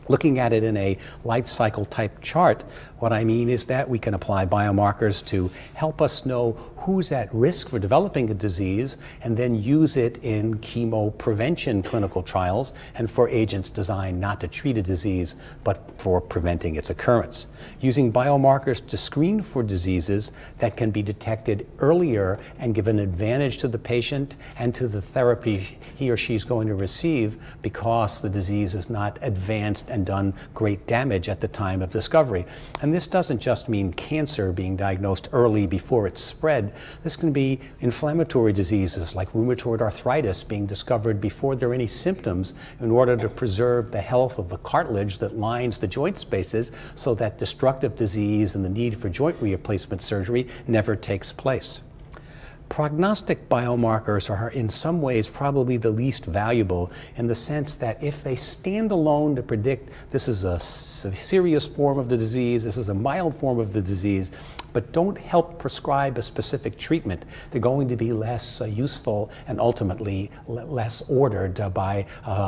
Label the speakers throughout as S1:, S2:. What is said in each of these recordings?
S1: Looking at it in a life cycle type chart, what I mean is that we can apply biomarkers to help us know who's at risk for developing a disease and then use it in chemo prevention clinical trials and for agents designed not to treat a disease but for preventing its occurrence. Using biomarkers to screen for diseases that can be detected earlier and give an advantage to the patient and to the therapy he or she is going to receive because the disease is not advanced and done great damage at the time of discovery. And this doesn't just mean cancer being diagnosed early before it's spread. This can be inflammatory diseases like rheumatoid arthritis being discovered before there are any symptoms in order to preserve the health of the cartilage that lines the joint spaces so that destructive disease and the need for joint replacement surgery never takes place. Prognostic biomarkers are in some ways probably the least valuable in the sense that if they stand alone to predict this is a serious form of the disease, this is a mild form of the disease, but don't help prescribe a specific treatment, they're going to be less useful and ultimately less ordered by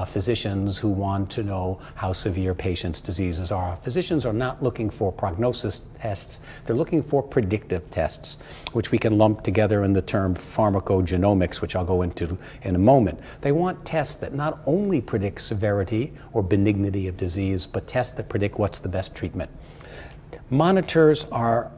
S1: physicians who want to know how severe patients' diseases are. Physicians are not looking for prognosis tests, they're looking for predictive tests, which we can lump together in the term pharmacogenomics, which I'll go into in a moment. They want tests that not only predict severity or benignity of disease, but tests that predict what's the best treatment. Monitors are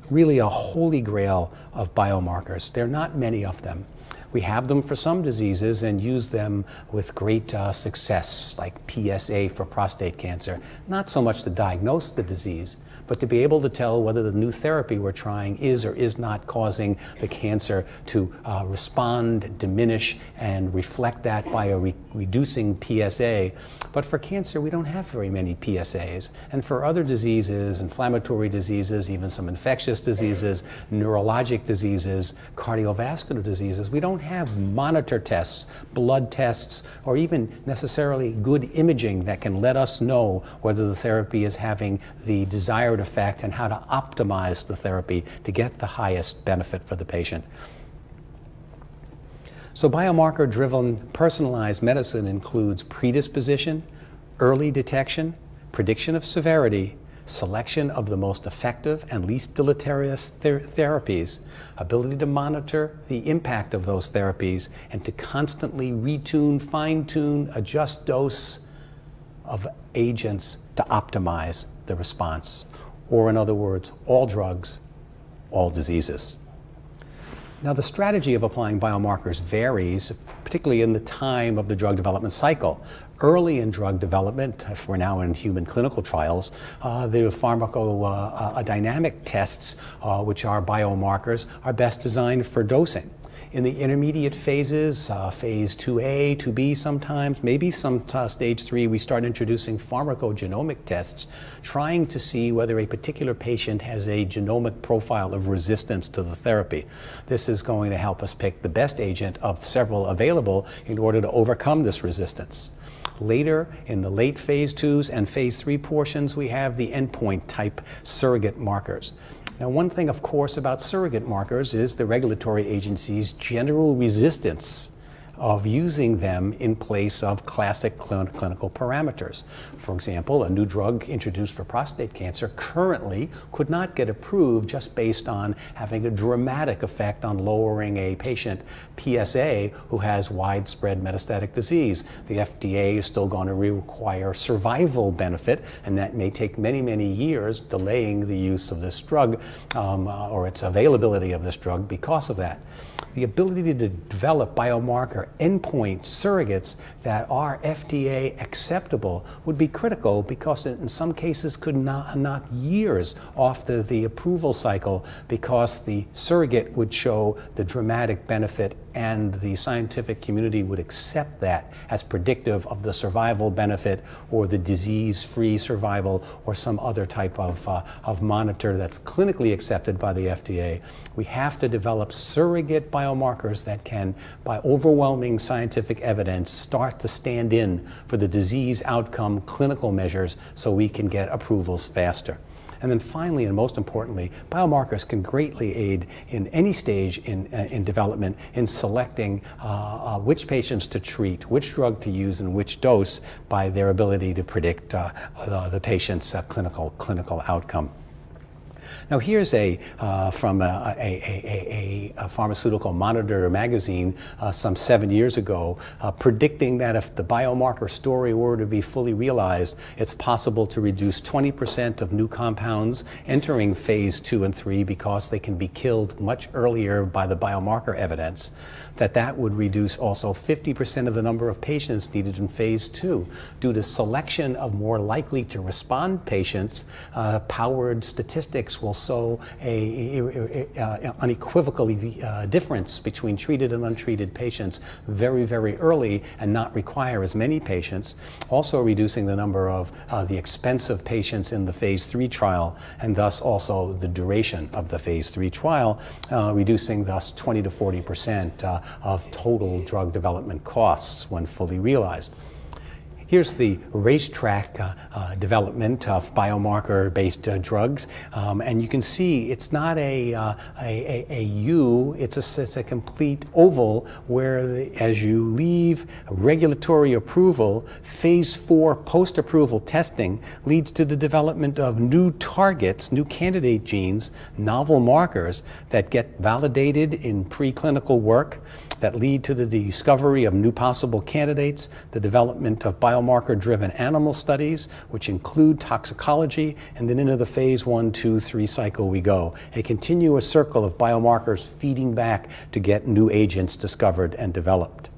S1: really a holy grail of biomarkers. There are not many of them. We have them for some diseases and use them with great success, like PSA for prostate cancer. Not so much to diagnose the disease, but to be able to tell whether the new therapy we're trying is or is not causing the cancer to respond, diminish, and reflect that by reducing PSA. But for cancer, we don't have very many PSAs. And for other diseases, inflammatory diseases, even some infectious diseases, neurologic diseases, cardiovascular diseases, we don't have monitor tests, blood tests, or even necessarily good imaging that can let us know whether the therapy is having the desired effect and how to optimize the therapy to get the highest benefit for the patient. So biomarker-driven personalized medicine includes predisposition, early detection, prediction of severity, selection of the most effective and least deleterious therapies, ability to monitor the impact of those therapies, and to constantly retune, fine-tune, adjust dose of agents to optimize the response. Or in other words, all drugs, all diseases. Now, the strategy of applying biomarkers varies, particularly in the time of the drug development cycle. Early in drug development, if we're now in human clinical trials, the pharmacodynamic tests, which are biomarkers, are best designed for dosing. In the intermediate phases, phase 2A, 2B sometimes, maybe some stage 3, we start introducing pharmacogenomic tests, trying to see whether a particular patient has a genomic profile of resistance to the therapy. This is going to help us pick the best agent of several available in order to overcome this resistance. Later, in the late phase 2s and phase 3 portions, we have the endpoint type surrogate markers. Now, one thing, of course, about surrogate markers is the regulatory agency's general resistance of using them in place of classic clinical parameters. For example, a new drug introduced for prostate cancer currently could not get approved just based on having a dramatic effect on lowering a patient PSA who has widespread metastatic disease. The FDA is still going to require survival benefit, and that may take many, many years, delaying the use of this drug or its availability of this drug because of that. The ability to develop biomarker endpoint surrogates that are FDA acceptable would be critical because in some cases could knock years off the approval cycle because the surrogate would show the dramatic benefit and the scientific community would accept that as predictive of the survival benefit or the disease-free survival or some other type of monitor that's clinically accepted by the FDA. We have to develop surrogate biomarkers that can, by overwhelming scientific evidence, start to stand in for the disease outcome clinical measures so we can get approvals faster. And then finally, and most importantly, biomarkers can greatly aid in any stage in development in selecting which patients to treat, which drug to use, and which dose by their ability to predict the patient's clinical outcome. Now here's from a pharmaceutical monitor magazine some 7 years ago, predicting that if the biomarker story were to be fully realized, it's possible to reduce 20% of new compounds entering phase 2 and 3 because they can be killed much earlier by the biomarker evidence. That would reduce also 50% of the number of patients needed in phase 2 due to selection of more likely to respond patients. Powered statistics will show a unequivocally difference between treated and untreated patients very, very early and not require as many patients, also reducing the number of the expensive patients in the phase 3 trial, and thus also the duration of the phase 3 trial, reducing thus 20 to 40% of total drug development costs when fully realized. Here's the racetrack development of biomarker-based drugs, and you can see it's not a U, it's a complete oval where as you leave regulatory approval, phase 4 post-approval testing leads to the development of new targets, new candidate genes, novel markers that get validated in preclinical work, that lead to the discovery of new possible candidates, the development of biomarker-driven animal studies, which include toxicology, and then into the phase 1, 2, 3 cycle we go. A continuous circle of biomarkers feeding back to get new agents discovered and developed.